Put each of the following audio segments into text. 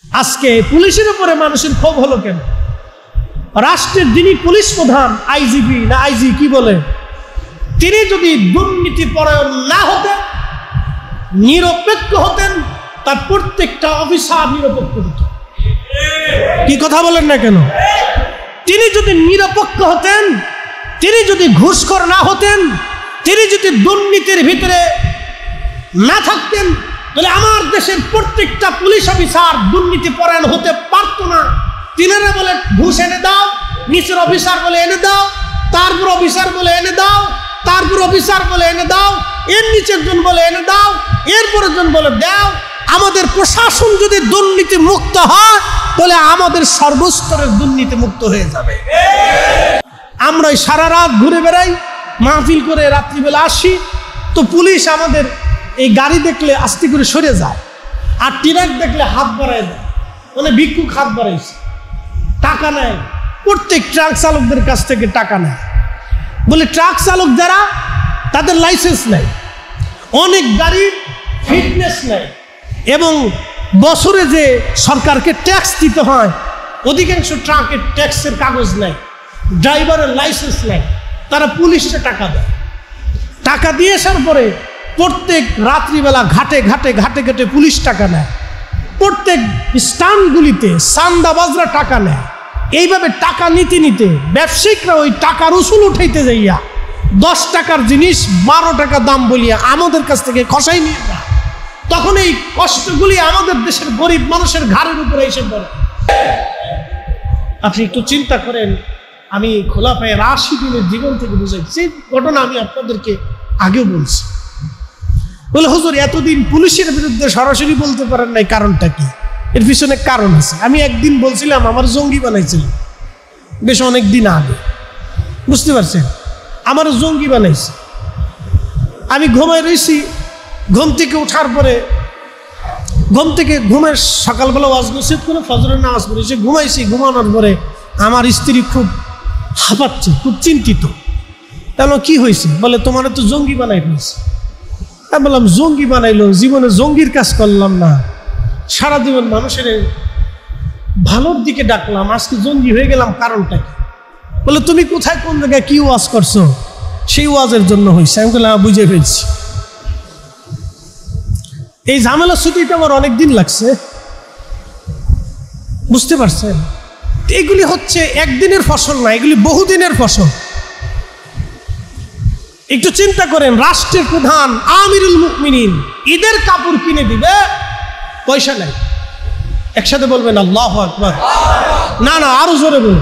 আজকে পুলিশের উপরে মানুষের ক্ষোভ হলো কেন? রাষ্ট্রের যিনি পুলিশ প্রধান, আইজিপি না আইজি কি বলে, তিনি যদি দুর্নীতি পরায়ণ না হতেন, নিরপেক্ষ হতেন, তার প্রত্যেকটা অফিসার নিরপেক্ষ হতো। কি কথা বলেন না কেন? তিনি যদি নিরপেক্ষ হতেন, তিনি যদি ঘুষখোর না হতেন, তিনি যদি দুর্নীতির ভিতরে না থাকতেন, তাহলে আমার দেশের প্রত্যেকটা পুলিশ অফিসার দুর্নীতি পরায়ণ হতে পারতো না। তিনারা বলে ঘুষ এনে দাও, নিচের অফিসার বলে এনে দাও, তারপর অফিসার বলে এনে দাও, তারপর অফিসার বলে এনে দাও, এর নিচের জন বলে এনে দাও, এরপরের জন বলে দাও। আমাদের প্রশাসন যদি দুর্নীতি মুক্ত হয়, তাহলে আমাদের সর্বস্তরের দুর্নীতি মুক্ত হয়ে যাবে। আমরা সারা রাত ঘুরে বেড়াই, মাহফিল করে রাত্রিবেলা আসি, তো পুলিশ আমাদের এই গাড়ি দেখলে আস্তে করে সরে যায়, আর ট্রাক দেখলে হাত বাড়ায় দেয়, মানে ভিক্ষুক হাত বাড়াইছে, টাকা নেয়, প্রত্যেক ট্রাক চালকদের কাছ থেকে টাকা নেয়। বলে ট্রাক চালক যারা, তাদের লাইসেন্স নেই, অনেক গাড়ির ফিটনেস নেই, এবং বছরে যে সরকারকে ট্যাক্স দিতে হয়, অধিকাংশ ট্রাকের ট্যাক্সের কাগজ নেই, ড্রাইভারের লাইসেন্স নেই, তারা পুলিশে টাকা দেয়। টাকা দিয়ে আসার পরে প্রত্যেক রাত্রিবেলা ঘাটে ঘাটে ঘাটে ঘাটে পুলিশ টাকা নেয়, প্রত্যেক স্ট্যান্ডগুলিতে চান্দাবাজরা টাকা নেয়। এইভাবে টাকা নিতে নিতে ব্যবসায়িকরা ওই টাকার উসুল উঠাইতে যাইয়া 10 টাকার জিনিস 12 টাকা দাম বলিয়া আমাদের কাছ থেকে খসাই নিয়ে যায়। তখন এই কষ্টগুলি আমাদের দেশের গরিব মানুষের ঘাড়ের উপরে এসে পড়ে। আপনি একটু চিন্তা করেন, আমি খোলাফায়ে রাশিদিনের জীবন থেকে বুঝাইছি, সেই ঘটনা আমি আপনাদেরকে আগেও বলছি। বলে হুজুর এতদিন পুলিশের বিরুদ্ধে সরাসরি বলতে পারেন নাই, কারণটা কি? এর পিছনে কারণ আছে। আমি একদিন বলছিলাম আমার জঙ্গি বানাইছিল, বেশ অনেক দিন আগে, বুঝতে পারছেন? আমার জঙ্গি বানাইছে। আমি ঘুমায় রয়েছি, ঘুম থেকে ওঠার পরে ঘুমের সকালবেলা ওয়াজ নসিহত করে ফজরের নামাজ পড়েছি, ঘুমাইছি। ঘুমানোর পরে আমার স্ত্রী খুব হাঁপাচ্ছে, খুব চিন্তিত। কেন, কি হয়েছে? বলে তোমার তো জঙ্গি বানাই ফেলছে। আমি বললাম জঙ্গি বানাইলো? জীবনে জঙ্গির কাজ করলাম না, সারা জীবন মানুষের ভালোর দিকে ডাকলাম, আজকে জঙ্গি হয়ে গেলাম, কারণটা কি? বলে তুমি কোথায় কোন জায়গায় কি ওয়াজ করছো, সেই ওয়াজের জন্য হয়েছে। আমি বললাম বুঝে ফেলছি। এই ঝামেলা ছুটিতে আমার অনেক দিন লাগছে, বুঝতে পারছেন? এগুলি হচ্ছে একদিনের ফসল না, এগুলি বহুদিনের ফসল। একটু চিন্তা করেন, রাষ্ট্রের প্রধান আমিরুল মুমিনিন ঈদের কাপড় কিনে দিবে, পয়সা নাই। একসাথে বলবেন আল্লাহু আকবার। না না, আরো জোরে বলুন,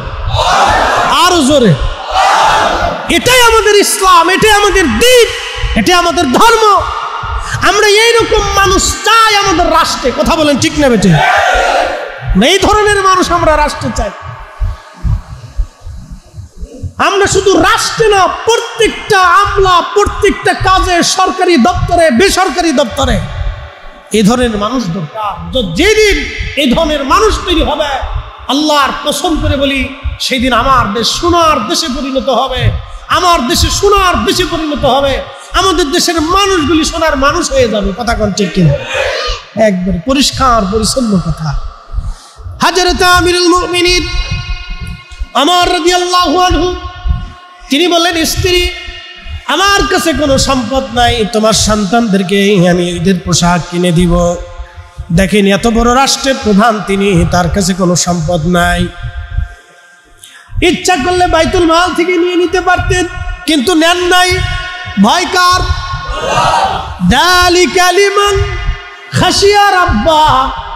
আরো জোরে। এটাই আমাদের ইসলাম, এটাই আমাদের দ্বীপ, এটাই আমাদের ধর্ম। আমরা এইরকম মানুষ চাই আমাদের রাষ্ট্রে। কথা বলেন ঠিক না বেটে? এই ধরনের মানুষ আমরা রাষ্ট্রে চাই। আমরা শুধু রাষ্ট্রে না, প্রত্যেকটা আমলা, প্রত্যেকটা কাজে, সরকারি দপ্তরে, বেসরকারি দপ্তরে এই ধরনের মানুষ দরকার। যেদিন এই ধরনের মানুষ তৈরি হবে, আল্লাহর কসম করে বলি, সেই দিন আমার দেশ সোনার দেশে পরিণত হবে। আমার দেশে সোনার দেশে পরিণত হবে। আমাদের দেশের মানুষগুলি সোনার মানুষ হয়ে যাবে। কথা কোন ঠিক কিনা? একবারে পরিষ্কার পরিচ্ছন্ন কথা। হযরত আমিরুল মুমিনিন ওমর রাদিয়াল্লাহু আনহু তিনি বললেন, স্ত্রী, আমার কাছে কোনো সম্পদ নাই, তোমার সন্তানদেরকে আমি ঈদের পোশাক কিনে দিব। দেখেন, এত বড় রাষ্ট্রের প্রধান তিনি, তার কাছে কোনো সম্পদ নাই। ইচ্ছা করলে বাইতুল মাল থেকে নিয়ে নিতে পারতেন, কিন্তু নেন নাই। ভয় কার? যালিকা লিমান খাশিয়া রাব্বা।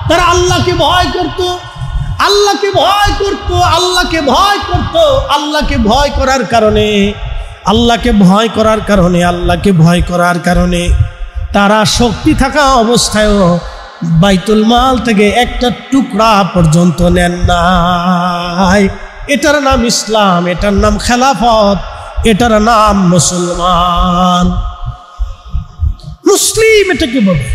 তারা আল্লাহকে ভয় করত, আল্লাহকে ভয় করত, আল্লাহকে ভয় করত। আল্লাহকে ভয় করার কারণে, আল্লাহকে ভয় করার কারণে, আল্লাহকে ভয় করার কারণে তারা শক্তি থাকা অবস্থায়ও বাইতুল মাল থেকে একটা টুকরা পর্যন্ত নেন নাই। এটার নাম ইসলাম, এটার নাম খেলাফত, এটার নাম মুসলমান। মুসলিম এটাকে বলে।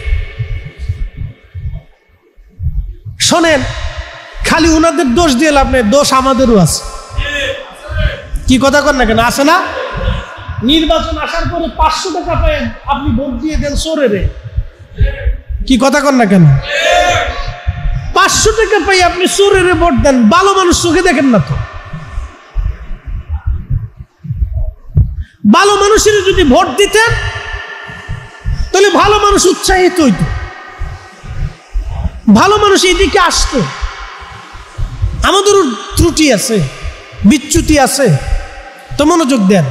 শোনেন, খালি ওনাদের দোষ দিয়ে লাভ নেই, দোষ আমাদেরও আছে। কি কথা কর না কেন? আছে না? নির্বাচন আসার পরে 500 টাকা পায়, আপনি ভোট দিয়ে দেন চোরেরে। কি কথা কর না কেন? 500 টাকা পাই আপনি চোরের ভোট দেন, ভালো মানুষ চোখে দেখেন না তো? ভালো মানুষের যদি ভোট দিতেন তাহলে ভালো মানুষ উৎসাহিত হইত, ভালো মানুষ এইদিকে আসতো। আমাদেরও ত্রুটি আছে, বিচ্যুতি আছে, তো মনোযোগ দেন।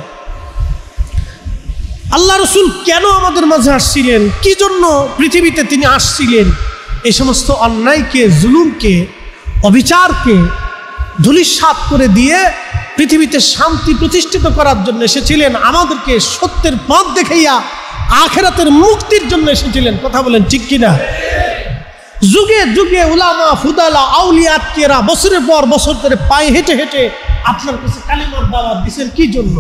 আল্লাহ রসুল কেন আমাদের মাঝে আসছিলেন, কি জন্য পৃথিবীতে তিনি আসছিলেন? এই সমস্ত অন্যায়কে, জুলুমকে, অবিচারকে ধূলিসাৎ করে দিয়ে পৃথিবীতে শান্তি প্রতিষ্ঠিত করার জন্য এসেছিলেন। আমাদেরকে সত্যের পথ দেখাইয়া আখিরাতের মুক্তির জন্য এসেছিলেন। কথা বলেন ঠিক কিনা? যুগে যুগে উলামা, ফুদালা, আউলিয়া, আতকিরা বছরের পর বছর ধরে পায়ে হেঁটে হেঁটে আপনার কাছে কালিমার দাওয়াত দিয়েছেন। কি জন্য?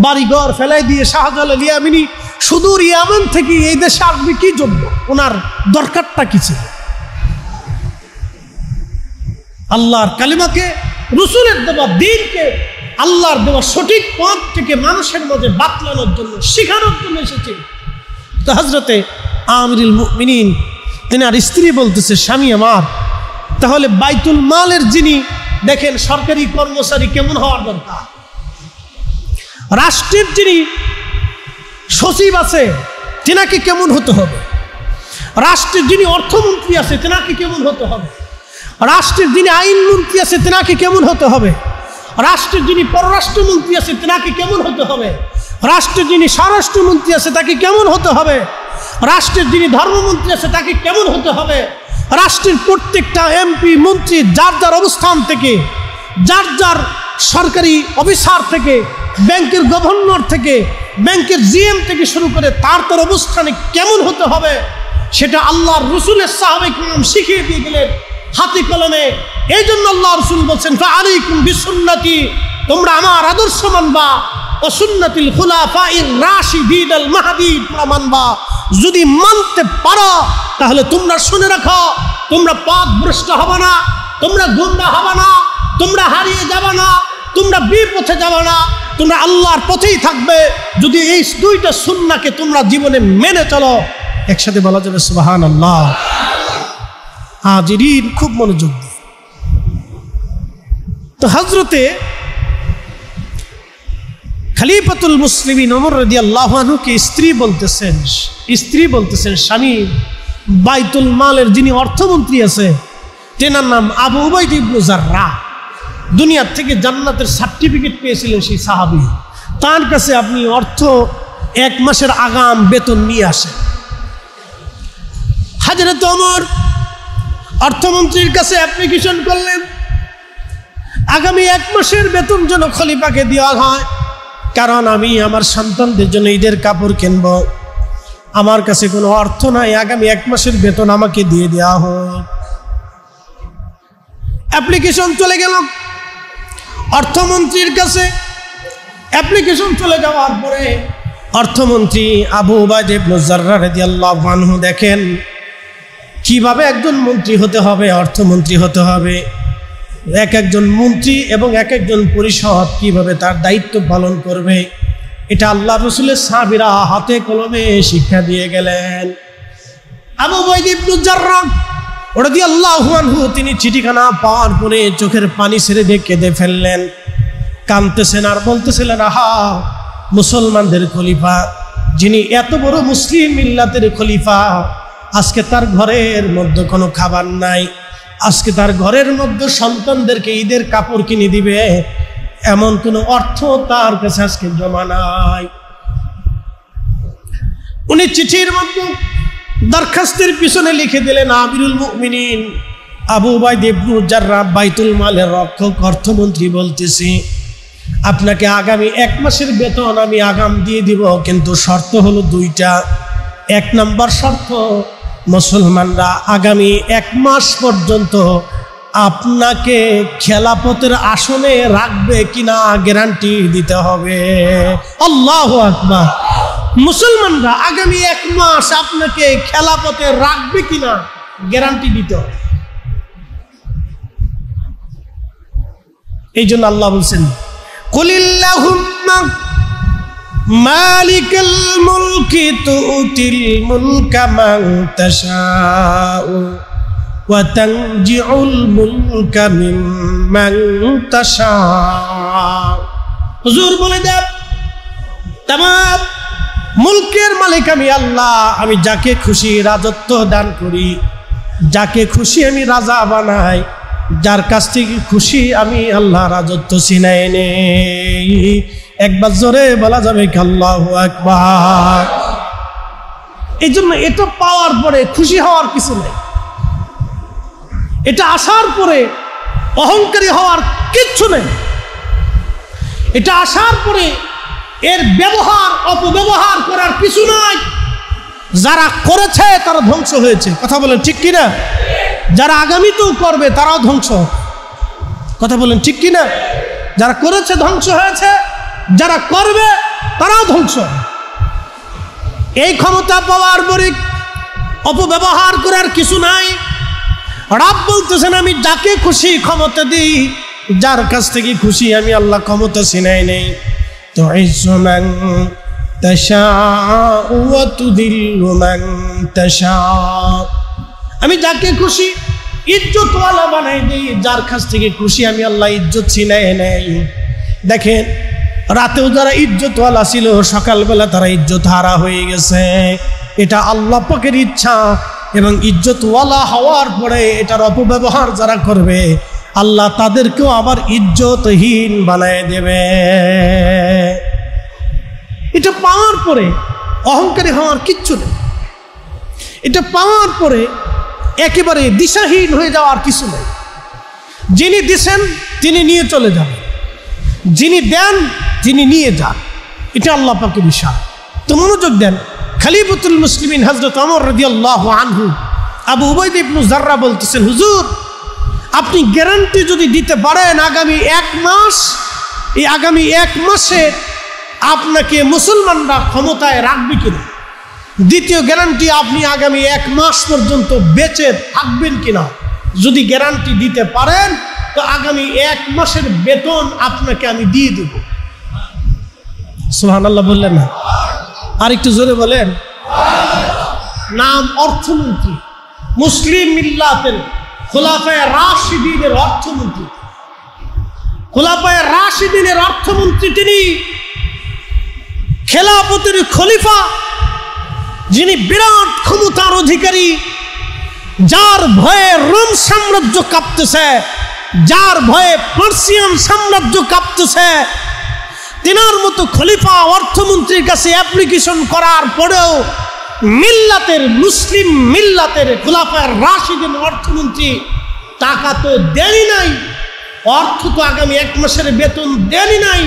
বাড়িঘর ফেলাই দিয়ে শাহজালাল ইয়ামিনী সুদূর ইয়ামান থেকে এই দেশে আসবে কি জন্য? ওনার দরকারটা কি ছিল? আল্লাহর কালিমাকে, রসুলের দেওয়া দ্বীনকে, আল্লাহর দেওয়া সঠিক পথ থেকে মানুষের মধ্যে বাতলানোর জন্য, শেখানোর জন্য এসেছেন। তো হযরতে আমিরুল মুমিনিন তিনি আর স্ত্রী বলতেছে, স্বামী আমার, তাহলে বাইতুল মালের যিনি দেখেন সরকারি কর্মচারী কেমন হওয়ার দরকার, রাষ্ট্রের যিনি সচিব আছে তেনাকে কেমন হতে হবে, রাষ্ট্রের যিনি অর্থমন্ত্রী আছে তেনাকে কেমন হতে হবে, রাষ্ট্রের যিনি আইনমন্ত্রী আছে তেনাকে কেমন হতে হবে, রাষ্ট্রের যিনি পররাষ্ট্রমন্ত্রী আছে তেনাকে কেমন হতে হবে, রাষ্ট্রের যিনি স্বরাষ্ট্রমন্ত্রী আছে তাকে কেমন হতে হবে, রাষ্ট্রের যিনি ধর্মমন্ত্রী আছে তাকে কেমন হতে হবে, রাষ্ট্রের প্রত্যেকটা এমপি মন্ত্রী যার যার অবস্থান থেকে, যার যার সরকারি অফিসার থেকে, ব্যাংকের গভর্নর থেকে, ব্যাংকের জিএম থেকে শুরু করে তার তার অবস্থানে কেমন হতে হবে সেটা আল্লাহর রসুলের সাহাবায়ে কিরাম শিখিয়ে দিয়ে গেলেন হাতে কলমে। এই জন্য আল্লাহ রসুল বলছেন, ফাআলাইকুম বিসুন্নতি, তোমরা আমার আদর্শ মানবা, ও সুন্নাতিল খুলাফাইর রাশিদিন আল মাহদীর তোমরা মানবা। যদি মানতে পারো তাহলে তোমরা শুনে রাখো, তোমরা পথভ্রষ্ট হবে না, তোমরা গুমরা হবে না, তোমরা হারিয়ে যাবে না, তোমরা বিপথে যাবে না, তোমরা আল্লাহর পথেই থাকবে যদি এই দুইটা সুন্নাহকে তোমরা জীবনে মেনে চলো। একসাথে বলা যাবে সুবহানাল্লাহ। হাজিরিন, খুব মনোযোগ দিন। তো হযরতে খলিফাতুল মুসলিমিন ওমর রাদিয়াল্লাহু আনহুকে স্ত্রী বলতেছেন, স্বামী, বাইতুল মালের যিনি অর্থমন্ত্রী আছে তেনার নাম আবু উবাইদা ইবনে জাররাহ, দুনিয়ার থেকে জান্নাতের সার্টিফিকেট পেয়েছিলেন সেই সাহাবী। তার কাছে আপনি এক মাসের আগাম বেতন নিয়ে আসেন। হযরত ওমর অর্থমন্ত্রীর কাছে অ্যাপ্লিকেশন করলেন, আগামী 1 মাসের বেতন যেন খলিফাকে দেওয়া হয়, কারণ আমি আমার সন্তানদের জন্য ঈদের কাপড় কিনব, আমার কাছে কোনো অর্থ নাই, আগামী 1 মাসের বেতন আমাকে দিয়ে দেওয়া হোক। অ্যাপ্লিকেশন চলে গেল অর্থমন্ত্রীর কাছে। অ্যাপ্লিকেশন চলে যাওয়ার পরে অর্থমন্ত্রী আবু উবাইদা ইবনে জাররাহ রাদিয়াল্লাহু আনহু দেখেন কিভাবে একজন মন্ত্রী হতে হবে, অর্থমন্ত্রী হতে হবে, একজন মন্ত্রী এবং একজন পরিষদ কিভাবে তার দায়িত্ব পালন করবে, এটা আল্লাহ রসুলের সাহাবীরা হাতে কলমে শিক্ষা দিয়ে গেলেন। আবু উবাইদা ইবনে জাররাহ রাদিয়াল্লাহু আনহু তিনি চিঠিখানা পাওয়ার পরে চোখের পানি ছেড়ে দিয়ে কেঁদে ফেললেন, কাঁদতেছেন আর বলতেছিলেন, আহা, মুসলমানদের খলিফা, যিনি এত বড় মুসলিম মিল্লাতের খলিফা, আজকে তার ঘরের মধ্যে কোনো খাবার নাই, আজকে তার ঘরের মধ্যে সন্তানদেরকে ঈদের কাপড় কিনে দিবে এমন কোনো অর্থ তার কাছে আজকে জমা নাই। উনি চিঠির মধ্যে দরখাস্তের পিছনে লিখে দিলেন, আমিরুল মুমিনিন আবু উবাইদা ইবনে জাররাহ, বাইতুল মালের রক্ষক, অর্থমন্ত্রী বলতেছি, আপনাকে আগামী 1 মাসের বেতন আমি আগাম দিয়ে দিব, কিন্তু শর্ত হলো 2টা। 1 নম্বর শর্ত, মুসলমানরা আগামী 1 মাস পর্যন্ত আপনাকে খেলাফতের আসনে রাখবে কিনা গ্যারান্টি দিতে হবে। আল্লাহু আকবার। মুসলমানরা আগামী 1 মাস আপনাকে খেলাফতে রাখবে কিনা গ্যারান্টি দিতে হবে। এই জন্য আল্লাহ বলছেন, কুলিল্লাহুম্মা মালিকাল মুলকি তুতিল মুলকা মান তাশাউ ওয়া তানজিউল মুলকা মিম্মান তাশা। হুজুর বলে দেন তামাম মুলকের মালিক আমি আল্লাহ, আমি যাকে খুশি রাজত্ব দান করি, যাকে খুশি আমি রাজা বানাই, যার কাছ থেকে খুশি আমি আল্লাহ রাজত্ব ছিনাই নেই। একবার জোরে বলা যাবে কি আল্লাহু আকবার। এই জন্য এটা পাওয়ার পরে খুশি হওয়ার কিছু নেই, এটা আসার পরে অহংকারী হওয়ার কিচ্ছু নেই। এটা আসার পরে এর ব্যবহার অপব্যবহার করার কিছু নাই। যারা করেছে তারা ধ্বংস হয়েছে, কথা বলেন ঠিক কিনা? যারা আগামীতেও করবে তারাও ধ্বংস, কথা বলেন ঠিক কিনা? যারা করেছে ধ্বংস হয়েছে, যারা করবে তারাও ধ্বংস। এই ক্ষমতা পাওয়ার পরে অপব্যবহার করার কিছু নাই। রব বলতেছেন আমি যাকে খুশি ক্ষমতা দিই, যার কাছ থেকে খুশি আমি আল্লাহ ক্ষমতা ছিনাই নেই। তুইজ্জু মান তাশাউ ওয়া তুযিল্লু মান তাশাউ, আমি যাকে খুশি ইজ্জতওয়ালা বানাই দিই, যার কাছ থেকে খুশি আমি আল্লাহ ইজ্জত ছিনাই নেই। দেখেন রাতেও যারা ইজ্জতওয়ালা ছিল সকালবেলা তারা ইজ্জত হারা হয়ে গেছে। এটা আল্লাহ পাকের ইচ্ছা, এবং ইজ্জতওয়ালা হওয়ার পরে এটার অপব্যবহার যারা করবে আল্লাহ তাদেরকেও আবার ইজ্জতহীন বানায় দেবে। এটা পাওয়ার পরে অহংকারী হওয়ার কিচ্ছু নেই। এটা পাওয়ার পরে একেবারে দিশাহীন হয়ে যাওয়ার কিছু নেই। যিনি দিছেন তিনি নিয়ে চলে যাবেন, যিনি দেন তিনি নিয়ে যান, এটা আল্লাহ পাকের ইশারা। তো মনোযোগ দেন, খলিফাতুল মুসলিমিন হযরত ওমর রাদিয়াল্লাহু আনহু আবু উবাইদা ইবনে জাররা বলতেছেন, হুজুর আপনি গ্যারান্টি যদি দিতে পারেন আগামী 1 মাস, এই আগামী 1 মাসে আপনাকে মুসলমানরা ক্ষমতায় রাখবে কিনা, দ্বিতীয় গ্যারান্টি আপনি আগামী 1 মাস পর্যন্ত বেঁচে থাকবেন কিনা, যদি গ্যারান্টি দিতে পারেন তো আগামী 1 মাসের বেতন আপনাকে আমি দিয়ে দেব। সুবহানাল্লাহ বললেন না? আর একটু জোরে বলেন। নাম অর্থমন্ত্রী, মুসলিম মিল্লাতের খোলাফায়ে রাশিদিনের অর্থমন্ত্রী, খোলাফায়ে রাশিদিনের অর্থমন্ত্রী তিনি, খেলাফতের খলিফা, যিনি বিরাট ক্ষমতার অধিকারী, যার ভয়ে রোম সাম্রাজ্য কাঁপতেছে, যার ভয়ে পার্সিয়ান সাম্রাজ্য কাঁপতেছে, তিনার মতো খলিফা অর্থমন্ত্রীর কাছে অ্যাপ্লিকেশন করার পরেও মিল্লাতের মুসলিম মিল্লাতের খোলাফায়ে রাশিদিন অর্থমন্ত্রী টাকা তো দেনই নাই, অর্থ তো আগামী 1 মাসের বেতন দেনই নাই,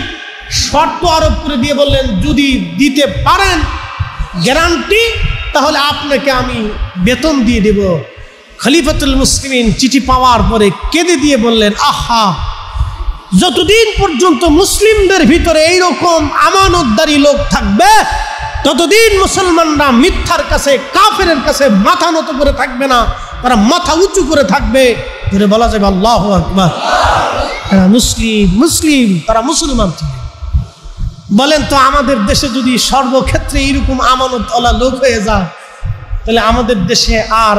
শর্ত আরোপ করে দিয়ে বললেন যদি দিতে পারেন গ্যারান্টি তাহলে আপনাকে আমি বেতন দিয়ে দেব। খলিফাতুল মুসলিমিন চিঠি পাওয়ার পরে কেঁদে দিয়ে বললেন, আহা, যতদিন পর্যন্ত মুসলিমদের ভিতরে এইরকম আমানতদারী লোক থাকবে ততদিন মুসলমানরা মিথ্যার কাছে, কাফেরের কাছে মাথা নত করে থাকবে না, তারা মাথা উঁচু করে থাকবে। ধরে বলা যাবে আল্লাহু আকবার। মুসলিম মুসলিম তারা মুসলমান ছিল। বলেন তো আমাদের দেশে যদি সর্বক্ষেত্রে এরকম আমানতওয়ালা লোক হয়ে যায় তাহলে আমাদের দেশে আর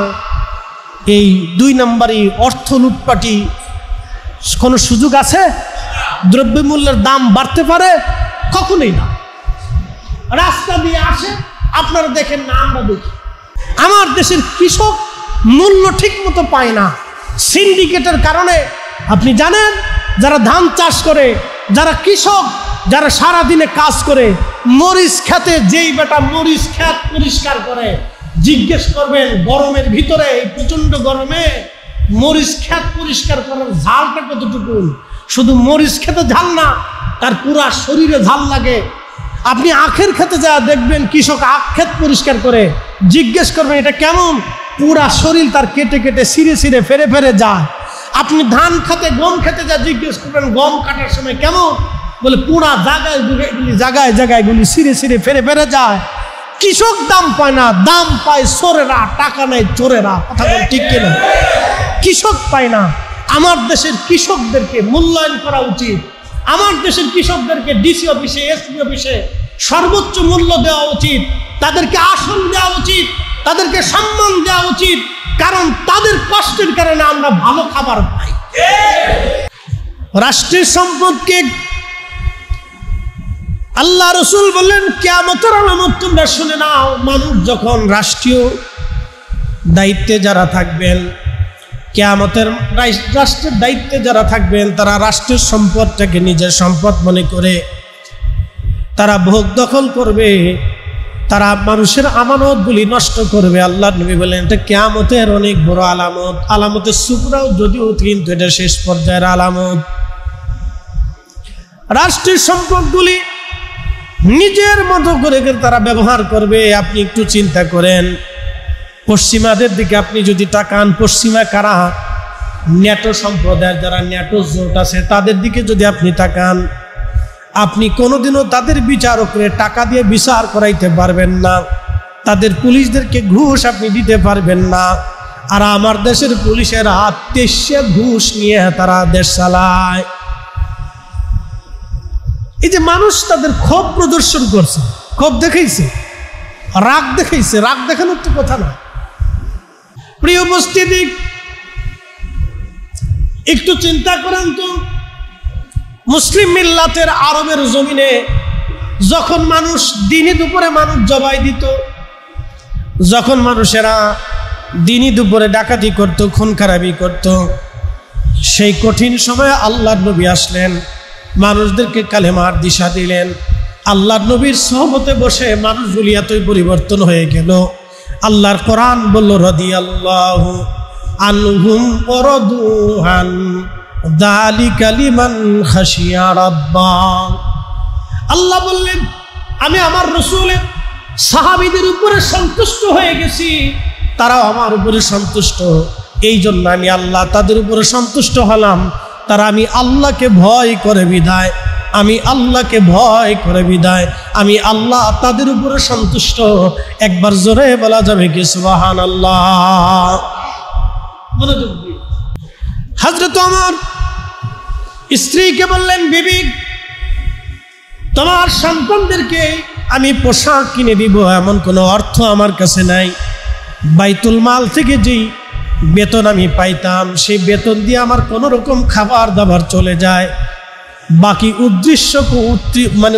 এই 2 নম্বরই অর্থ লুটপাটি কোনো সুযোগ আছে? দ্রব্যমূল্যের দাম বাড়তে পারে? কখনোই না। রাস্তা দিয়ে আসে, আপনারা দেখেন না, আমরা দেখি। আমার দেশের কৃষক মূল্য ঠিক মতো পায় না সিন্ডিকেটের কারণে। আপনি জানেন যারা ধান চাষ করে, যারা কৃষক, যারা সারাদিনে কাজ করে, মরিচ খেতে যেই বেটা মরিচ খেত পরিষ্কার করে, জিজ্ঞেস করবেন গরমের ভিতরে, এই প্রচন্ড গরমে মরিচ খেত পরিষ্কার করার ঝালটা কতটুকু? শুধু মরিচ খেতে ঝাল না, তার পুরা শরীরে ঝাল লাগে। আপনি আখের খেতে যা দেখবেন কৃষক আখ ক্ষেত পরিষ্কার করে, জিজ্ঞেস করবেন এটা কেমন? পুরা শরীর তার কেটে কেটে ছিঁড়ে ছিঁড়ে ফেরে ফেরে যায়। আপনি ধান খেতে গম খেতে যা জিজ্ঞেস করবেন গম কাটার সময় কেমন? বলে পুরা জায়গায় জায়গায় গুলি ছিঁড়ে ছিঁড়ে ফেরে ফেরে যায়। কৃষক দাম পায় না, দাম পায় চোরেরা, টাকা নেই চোরেরা। কথা বল ঠিক কিনা? কৃষক পায় না। আমার দেশের কৃষকদেরকে মূল্যায়ন করা উচিত। আমার দেশের কৃষকদেরকে ডিসি অফিসে, এসপি অফিসে সর্বোচ্চ মূল্য দেওয়া উচিত, তাদেরকে আসন দেওয়া উচিত। তাদেরকে সম্মান দেওয়া উচিত, কারণ তাদের কষ্টের কারণে আমরা ভালো খাবার পাই। রাষ্ট্রের সম্পদকে আল্লাহ রসুল বললেন কিয়ামতের আলামত তোমরা শুনে নাও। মানুষ যখন রাষ্ট্রীয় দায়িত্বে যারা থাকবেন, কিয়ামতের রাষ্ট্রের দায়িত্বে যারা থাকবেন, তারা রাষ্ট্রের সম্পদটাকে নিজের সম্পদ মনে করে তারা ভোগ দখল করবে, তারা মানুষের আমানতগুলি নষ্ট করবে। আল্লাহ নবী বলেন এটা কিয়ামতের অনেক বড় আলামত। আলামতের সুবরাও যদিও, কিন্তু এটা শেষ পর্যায়ের আলামত। রাষ্ট্রের সম্পদগুলি নিজের মতো করে তারা ব্যবহার করবে। আপনি একটু চিন্তা করেন, পশ্চিমাদের দিকে আপনি যদি তাকান, পশ্চিমা কারা? ন্যাটো সম্প্রদায়ের যারা ন্যাটো জোট আছে তাদের দিকে যদি আপনি তাকান, আপনি কোনোদিনও তাদের বিচারকরে টাকা দিয়ে বিচার করাইতে পারবেন না, তাদের পুলিশদেরকে ঘুষ আপনি দিতে পারবেন না। আর আমার দেশের পুলিশের হাত তেইশে ঘুষ নিয়ে তারা দেশ চালায়। এই যে মানুষ তাদের ক্ষোভ প্রদর্শন করছে, ক্ষোভ দেখাইছে, রাগ দেখাইছে, রাগ দেখানোর তো কথা না। প্রিয় উপস্থিতি, একটু চিন্তা করেন তো, মুসলিম মিল্লাতের আরবের জমিনে যখন মানুষ দিনে দুপুরে মানুষ জবাই দিত, যখন মানুষেরা দিনে দুপুরে ডাকাতি করত, খুন খারাপি করত, সেই কঠিন সময়ে আল্লাহর নবী আসলেন, মানুষদেরকে কালেমার দিশা দিলেন। আল্লাহর নবীর সহবতে বসে মানুষগুলি এতই পরিবর্তন হয়ে গেল। আল্লাহর কোরআন বলল রাদিয়াল্লাহু আনহুম ওয়া রাদু আন যালিকা লিমান খাশিয়া রাব্বা। আল্লাহ বললেন আমি আমার রাসূলের সাহাবীদের উপরে সন্তুষ্ট হয়ে গেছি, তারাও আমার উপরে সন্তুষ্ট। এই জন্য আমি আল্লাহ তাদের উপরে সন্তুষ্ট হলাম। তারা আমি আল্লাহকে ভয় করে বিদায়, আমি আল্লাহকে ভয় করে বিদায়, আমি আল্লাহ তাদের উপরে সন্তুষ্ট। একবার জোরে বলা যাবে কি সুবহানাল্লাহ? মনোযোগ দিন। হযরত ওমর স্ত্রীকে বললেন, বিবি তোমার সন্তানদেরকে আমি পোশাক কিনে দিব এমন কোনো অর্থ আমার কাছে নাই। বাইতুল মাল থেকে যেই বেতন আমি পাইতাম, সেই বেতন দিয়ে আমার কোনো রকম খাবার দাবার চলে যায়। বাকি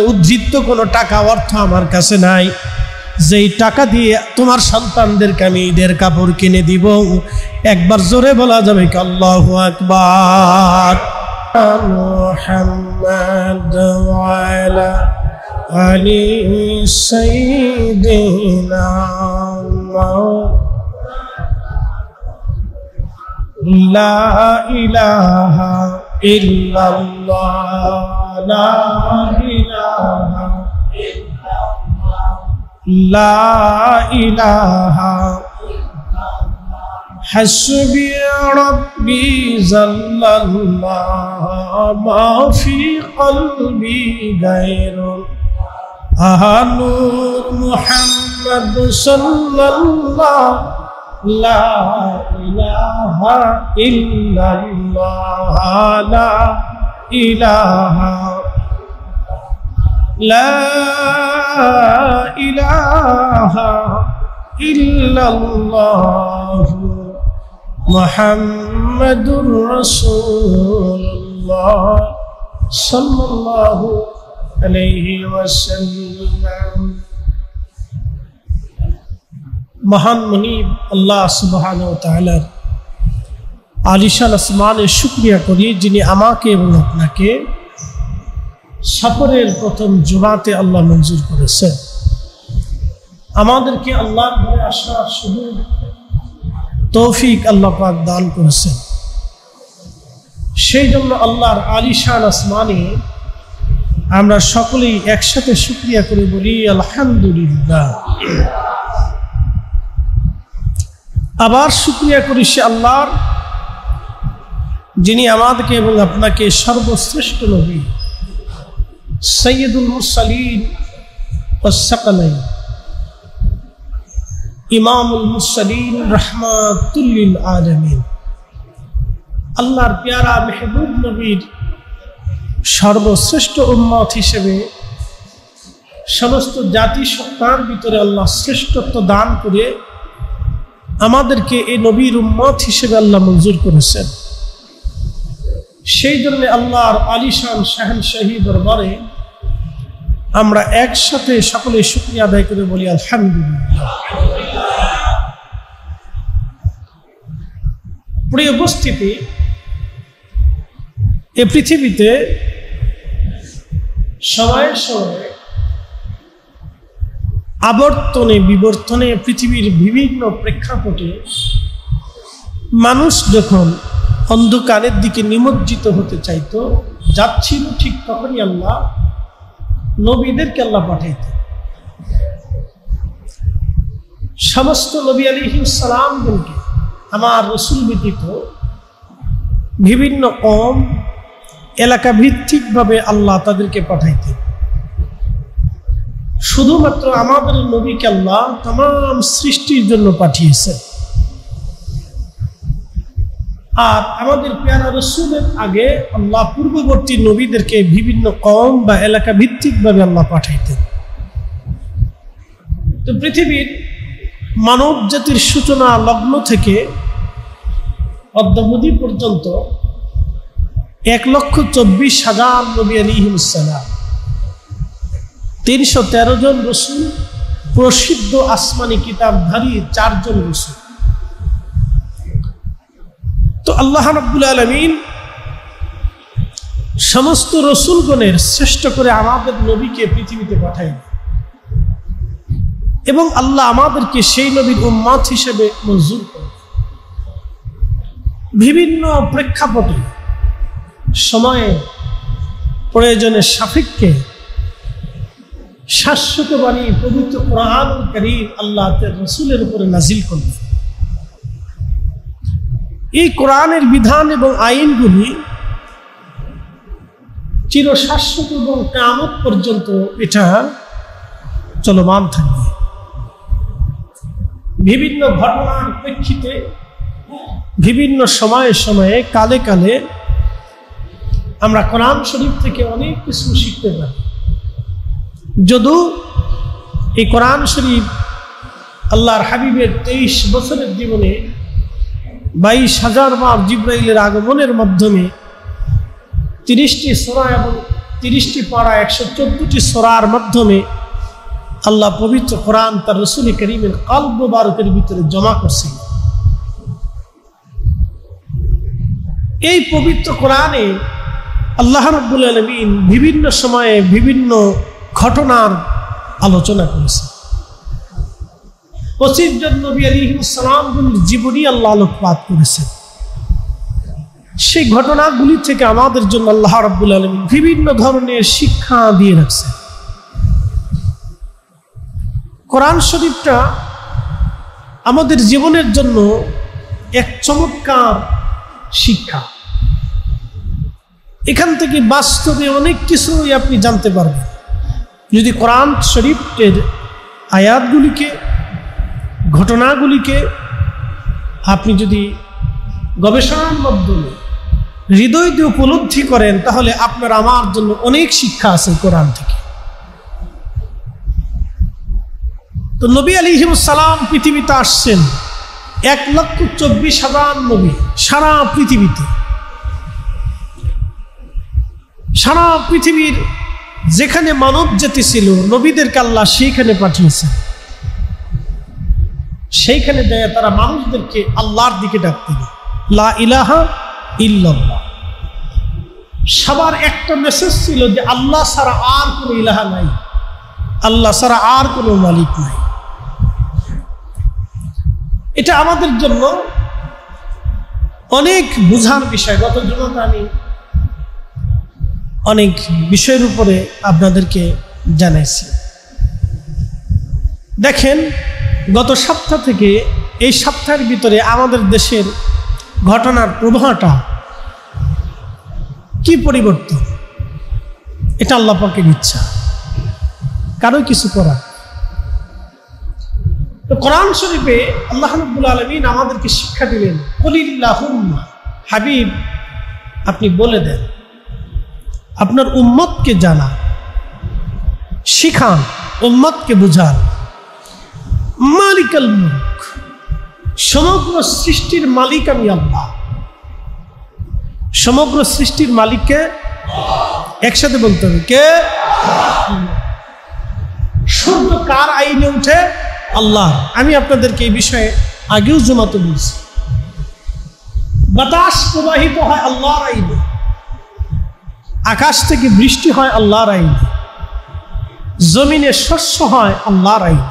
উদ্ধৃত কোনো টাকা অর্থ আমার কাছে নাই, যেই টাকা দিয়ে তোমার সন্তানদেরকে আমি ঈদের কাপড় কিনে দিব। একবার জোরে বলা যাবে কি আল্লাহু আকবার? মুহাম্মাদ ওয়া আলা আলি সাইয়্যিদিনা লা ইলাহা ইল্লাল্লাহ, লা ইলাহা ইল্লাল্লাহ, লা ইলাহা হাসবি রাব্বি জাল্লাল্লাহ মা ফি কলবি গায়রুল আহলু মুহাম্মদ সাল্লাল্লাহ লা ইলাহা ইল্লাল্লাহ, লা ইলাহা, লা ইলাহা ইল্লাল্লাহ মুহাম্মাদুর রাসূলুল্লাহ সাল্লাল্লাহু আলাইহি ওয়াসাল্লাম। মহান মুনিব আল্লাহ সুবহানাহু ওয়া তাআলার আলিশান আসমানের শুকরিয়া করি, যিনি আমাকে এবং আপনাকে সফরের প্রথম জুমাতে আল্লাহ মঞ্জুর করেছেন। আমাদেরকে আল্লাহর ঘরে আসার সুযোগ তৌফিক আল্লাহ পাক দান করেছেন। সেই জন্য আল্লাহর আলিশান আসমানে আমরা সকলেই একসাথে শুকরিয়া করে বলি আলহামদুলিল্লাহ। আবার শুকরিয়া করি সে আল্লাহর, যিনি আমাদেরকে এবং আপনাকে সর্বশ্রেষ্ঠ নবী সাইয়্যিদুল মুরসালিন ওয়াস সাকালাইন ইমামুল মুরসালিন রাহমাতুল লিল আলামিন আল্লাহর প্যারা মেহবুব নবীর সর্বশ্রেষ্ঠ উম্মত হিসেবে সমস্ত জাতি সত্তার ভিতরে আল্লাহ শ্রেষ্ঠত্ব দান করে আমাদেরকে এই নবীর উম্মত হিসেবে আল্লাহ মঞ্জুর করেছেন। সেই জন্য আল্লাহর আলিশান শাহনশাহী দরবারে আমরা একসাথে সকলে শুকরিয়া আদায় করে বলি আলহামদুলিল্লাহ। প্রিয় উপস্থিতি, এ পৃথিবীতে সময়ে সময়ে আবর্তনে বিবর্তনে পৃথিবীর বিভিন্ন প্রেক্ষাপটে মানুষ যখন অন্ধকারের দিকে নিমজ্জিত হতে চাইতো, যাচ্ছিল, ঠিক তখনই আল্লাহ নবীদেরকে আল্লাহ পাঠাইতেন। সমস্ত নবী আলাইহিস সালামদেরকে আমার রসুল ব্যতীত বিভিন্ন কওম এলাকা ভিত্তিকভাবে আল্লাহ তাদেরকে পাঠাইতেন। শুধুমাত্র আমাদের নবীকে আল্লাহ तमाम সৃষ্টির জন্য পাঠিয়েছেন। আর আমাদের প্যারা রসুলের আগে আল্লাহ পূর্ববর্তী নবীদেরকে বিভিন্ন কওম বা এলাকা ভিত্তিকভাবে আল্লাহ পাঠাইতেন। তো পৃথিবীর মানব জাতির সূচনা লগ্ন থেকে অদ্যাবধি পর্যন্ত 1,24,000 নবী আলাইহিস সালাম, 313 জন রসুল, প্রসিদ্ধ আসমানি কিতাবধারী 4 জন রসুল। তো আল্লাহ রাব্বুল আলামিন সমস্ত রসুলগণের শ্রেষ্ঠ করে আমাদের নবীকে পৃথিবীতে পাঠাইলেন এবং আল্লাহ আমাদেরকে সেই নবীর উম্মত হিসেবে মঞ্জুর করেন। বিভিন্ন প্রেক্ষাপটে সময়ে প্রয়োজনের সাপেক্ষে শাশ্বত বাণী পবিত্র কোরআনুল কারীম আল্লাহ তার রাসূলের উপরে নাজিল করলেন। এই কোরআনের বিধান এবং আইনগুলি চিরশাশ্বত এবং কিয়ামত পর্যন্ত এটা চলমান থাকবে। বিভিন্ন ঘটনার প্রেক্ষিতে বিভিন্ন সময়ে সময়ে কালে কালে আমরা কোরআন শরীফ থেকে অনেক কিছু শিখতে পারি। যদিও এই কোরআন শরীফ আল্লাহর হাবিবের 23 বছরের জীবনে 22,000 বার জিবরাইলের আগমনের মাধ্যমে 30টি সূরা এবং 30টি পারা 114টি সূরার মাধ্যমে আল্লাহ পবিত্র কোরআন তার রাসূল করিমের কলব মুবারকের ভিতরে জমা করছেন। এই পবিত্র কোরআনে আল্লাহ রাব্বুল আলামিন বিভিন্ন সময়ে বিভিন্ন ঘটনার আলোচনা করেছেন। 25 জন নবী আলাইহিস সালামগুলির জীবনী আল্লাহ আলোকপাত করেছেন। সেই ঘটনাগুলি থেকে আমাদের জন্য আল্লাহ রাব্বুল আলামিন বিভিন্ন ধরনের শিক্ষা দিয়ে রাখছেন। কোরআন শরীফটা আমাদের জীবনের জন্য এক চমৎকার শিক্ষা। এখান থেকে বাস্তবে অনেক কিছুই আপনি জানতে পারবেন যদি কোরআন শরীফের আয়াতগুলিকে, ঘটনাগুলিকে আপনি যদি গবেষণার মাধ্যমে হৃদয় দিয়ে উপলব্ধি করেন, তাহলে আপনার আমার জন্য অনেক শিক্ষা আছে কোরআন থেকে। তো নবী আলাইহিস সালাম পৃথিবীতে আসছেন 1,24,000 নবী সারা পৃথিবীতে। সারা পৃথিবীর যেখানে মানব জাতি ছিল নবীদেরকে আল্লাহ সেইখানে পাঠিয়েছেন। সেইখানে যায় তারা মানুষদেরকে আল্লাহর দিকে ডাকতেন, লা ইলাহা ইল্লাল্লাহ। সবার একটা মেসেজ ছিল যে আল্লাহ ছাড়া আর কোনো ইলাহা নাই, আল্লাহ ছাড়া আর কোনো মালিক নাই। এটা আমাদের জন্য অনেক বুঝার বিষয়। গত জুমাতে আমি অনেক বিষয়ের উপরে আপনাদেরকে জানাইছি। দেখেন, গত সপ্তাহ থেকে এই সপ্তাহের ভিতরে আমাদের দেশের ঘটনার প্রবাহটা কি পরিবর্তন, এটা আল্লাহ পাকের ইচ্ছা, কারো কিছু করার। তো কোরআন শরীফে আল্লাহ রাব্বুল আলামিন আমাদেরকে শিক্ষা দিলেন, কুলিল্লাহুম্মা, হাবিব আপনি বলে দেন, আপনার উম্মতকে জানা, শিখান, উম্মতকে বুঝান, মালিকাল মুলক, সমগ্র সৃষ্টির মালিক আমি আল্লাহ। সমগ্র সৃষ্টির মালিককে একসাথে বলতে হবে, কে? সূর্য কার আইনে উঠে? আল্লাহ। আমি আপনাদেরকে এই বিষয়ে আগেও জুমাতে বলছি। বাতাস প্রবাহিত হয় আল্লাহর আইনে, আকাশ থেকে বৃষ্টি হয় আল্লাহর আইনে, জমিনে শস্য হয় আল্লাহর আইনে,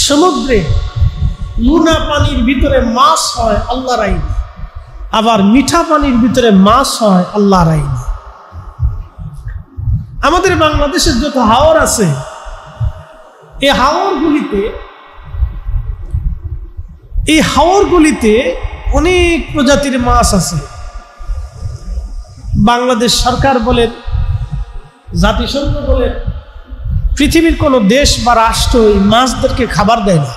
সমুদ্রে লুনা পানির ভিতরে মাছ হয় আল্লাহর আইনে, আবার মিঠা পানির ভিতরে মাছ হয় আল্লাহর আইনে। আমাদের বাংলাদেশের যত হাওর আছে, এই হাওরগুলিতে অনেক প্রজাতির মাছ আছে। বাংলাদেশ সরকার বলেন, জাতিসংঘ বলেন, পৃথিবীর কোনো দেশ বা রাষ্ট্র এই মাছদেরকে খাবার দেয় না।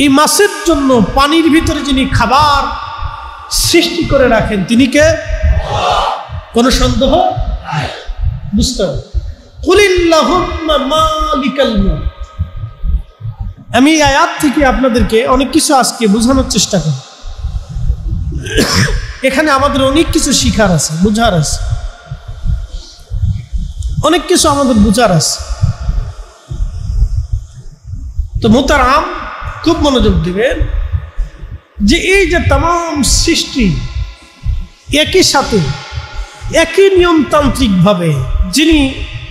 এই মাছের জন্য পানির ভিতরে যিনি খাবার সৃষ্টি করে রাখেন তিনি কে? কোনো সন্দেহ? বুঝতে হবে। কুলিল্লাহুম্মা মালিকাল মুলক। আমি এই আয়াত থেকে আপনাদেরকে অনেক কিছু আজকে বোঝানোর চেষ্টা করি। এখানে আমাদের অনেক কিছু শিখার আছে, বুঝার আছে, অনেক কিছু আমাদের বুঝার আছে। তো মোহতারাম, খুব মনোযোগ দিবেন যে এই যে তামাম সৃষ্টি একই সাথে একই নিয়মতান্ত্রিক ভাবে যিনি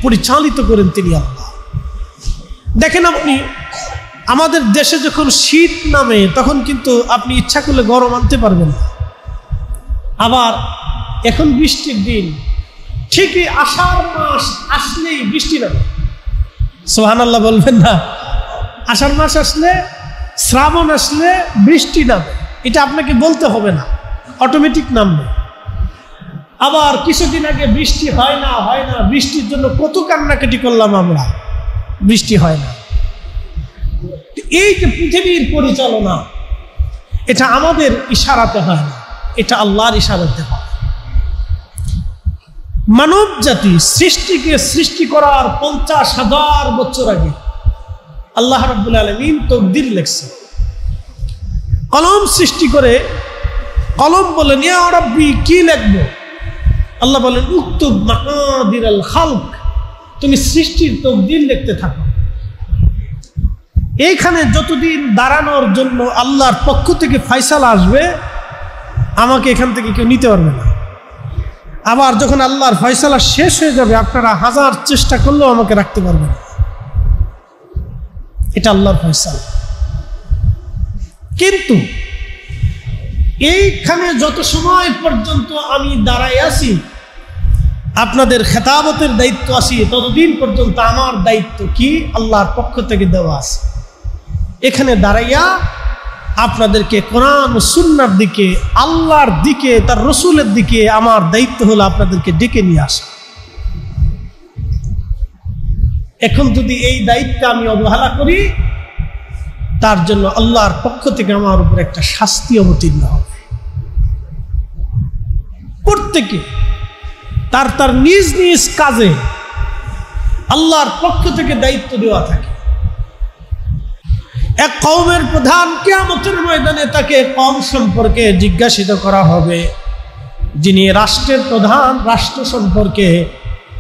পরিচালিত করেন তিনি আল্লাহ। দেখেন, আপনি আমাদের দেশে যখন শীত নামে তখন কিন্তু আপনি ইচ্ছা করলে গরম আনতে পারবেন না। আবার এখন বৃষ্টির দিন, ঠিকই আষাঢ় মাস আসলেই বৃষ্টি নামে। সুবহানাল্লাহ বলবেন না? আষাঢ় মাস আসলে, শ্রাবণ আসলে বৃষ্টি নামে, এটা আপনাকে বলতে হবে না, অটোমেটিক নামবে। আবার কিছুদিন আগে বৃষ্টি হয় না, বৃষ্টির জন্য কত কান্নাকাটি করলাম আমরা, বৃষ্টি হয় না। এই যে পৃথিবীর পরিচালনা, এটা আমাদের ইশারাতে হয় না, এটা আল্লাহর ইশারাতে হয়। মানব জাতি সৃষ্টিকে সৃষ্টি করার 50,000 বছর আগে আল্লাহ রাব্বুল আলামিন তাকদীর লিখছেন। কলম সৃষ্টি করে কলম বলেন, ইয়া রাব্বি, কি লিখবো? আল্লাহ বলেন, উক্তুব মাকাদিরাল খালক, তুমি সৃষ্টির তাকদীর লিখতে থাকো। এইখানে যতদিন দাঁড়ানোর জন্য আল্লাহর পক্ষ থেকে ফয়সালা আসবে, আমাকে এখান থেকে কেউ নিতে পারবে না। আবার যখন আল্লাহর ফয়সালা শেষ হয়ে যাবে, আপনারা 1000 চেষ্টা করলেও আমাকে রাখতে পারবেন না। এটা আল্লাহর ফয়সালা। কিন্তু এইখানে যত সময় পর্যন্ত আমি দাঁড়াই আছি, আপনাদের খেতাবতের দায়িত্ব আছে, ততদিন পর্যন্ত আমার দায়িত্ব কি? আল্লাহর পক্ষ থেকে দেওয়া আছে। এখানে দাঁড়াইয়া আপনাদেরকে কোরআন ও সুন্নাহর দিকে, আল্লাহর দিকে, তার রসুলের দিকে আমার দায়িত্ব হলো আপনাদেরকে ডেকে নিয়ে আসা। এখন যদি এই দায়িত্ব আমি অবহেলা করি, তার জন্য আল্লাহর পক্ষ থেকে আমার উপর একটা শাস্তি অবতীর্ণ হবে। প্রত্যেকে তার তার নিজ নিজ কাজে আল্লাহর পক্ষ থেকে দায়িত্ব দেওয়া থাকে। এক কওমের প্রধান কিয়ামতের ময়দানে তাকে কওম সম্পর্কে জিজ্ঞাসিত করা হবে। যিনি রাষ্ট্রের প্রধান, রাষ্ট্র সম্পর্কে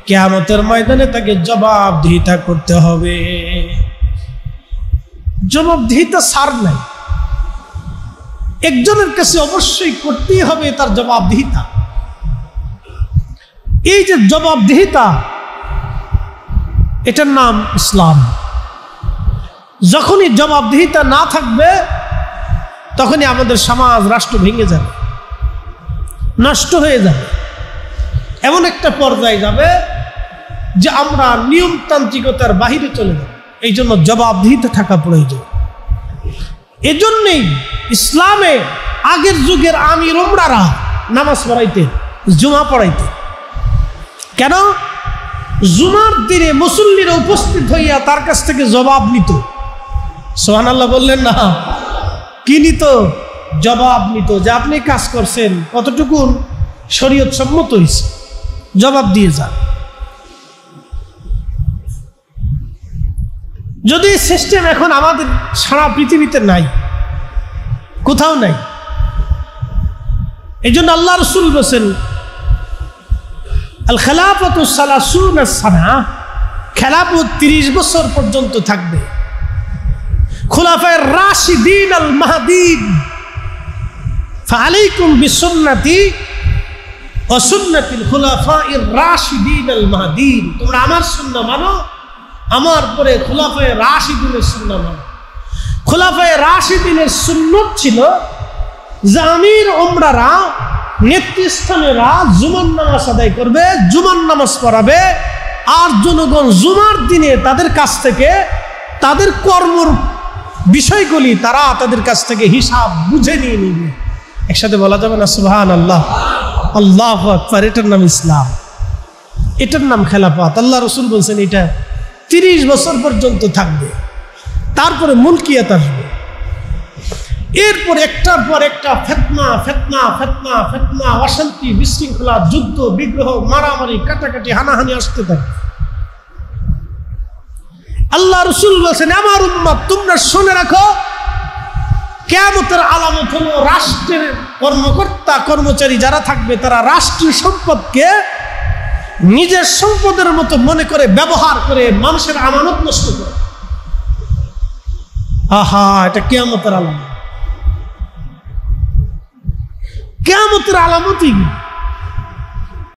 কিয়ামতের ময়দানে তাকে জবাবদিহিতা করতে হবে। জবাবদিহিতা সার নাই, একজনের কাছে অবশ্যই করতেই হবে তার জবাবদিহিতা। এই যে জবাবদিহিতা, এটার নাম ইসলাম। যখনই জবাবদিহিতা না থাকবে, তখনই আমাদের সমাজ, রাষ্ট্র ভেঙে যাবে, নষ্ট হয়ে যাবে। এমন একটা পর্যায়ে যাবে যে আমরা নিয়মতান্ত্রিকতার বাহিরে চলে যাব। এই জন্য জবাবদিহিতা থাকা প্রয়োজন। এজন্যই ইসলামে আগের যুগের আমির উমরারা নামাজ পড়াইতেন, জুমা পড়াইতেন। কেন? জুমার দিনে মুসল্লিরা উপস্থিত হইয়া তার কাছ থেকে জবাব নিত। সুবহানাল্লাহ বললেন না? কি নিত? জবাব নিত, যে আপনি কাজ করছেন কতটুকু শরীয়ত সম্মত হয়েছে, জবাব দিয়ে যান। যদি সিস্টেম এখন আমাদের সারা পৃথিবীতে নাই, কোথাও নাই। এই জন্য আল্লাহ রসুল বলেছেন আল খেলাফতু সালাসুনা সানা, খেলাফত 30 বছর পর্যন্ত থাকবে। খুলাফায়ে রাশিদিন আল মাহদিন ফাআলাইকুম বিসুন্নতি ওয়া সুন্নাতিল খুলাফায়ে রাশিদিন আল মাহদিন, তোমরা আমার সুন্নাহ মানো, আমার পরে খুলাফায়ে রাশিদিনের সুন্নাহ মানো। খুলাফায়ে রাশিদিনের সুন্নত ছিল যে আমির ওমরারা, নেতৃস্থানীয়রা জুমার নামাজ আদায় করবে, জুমার নামাজ পড়াবে, আর জনগণ জুমার দিনে তাদের কাছ থেকে তাদের কর্মর বিষয়গুলি তারা তাদের কাছ থেকে হিসাব বুঝে নিয়ে নিবে। একসাথে বলা যাবে না সুবহানাল্লাহ, আল্লাহু আকবার। এটার নাম ইসলাম, এটার নাম খেলাফত। আল্লাহ রসুল বলছেন এটা 30 বছর পর্যন্ত থাকবে, তারপরে মুলকিয়াত আসবে। এরপর একটার পর একটা ফিতনা ফিতনা ফিতনা ফিতনা, অশান্তি, বিশৃঙ্খলা, যুদ্ধ বিগ্রহ, মারামারি, কাটাকাটি, হানাহানি আসতে থাকে। আল্লাহ রসুল বলছেন আমার উম্মত তোমরা শুনে রাখো, কিয়ামতের আলামত হলো রাষ্ট্রের কর্মকর্তা কর্মচারী যারা থাকবে তারা রাষ্ট্রীয় সম্পদকে নিজের সম্পদের মতো মনে করে ব্যবহার করে মানুষের আমানত নষ্ট করে। আহা, এটা কিয়ামতের আলামত, কিয়ামতের আলামতই।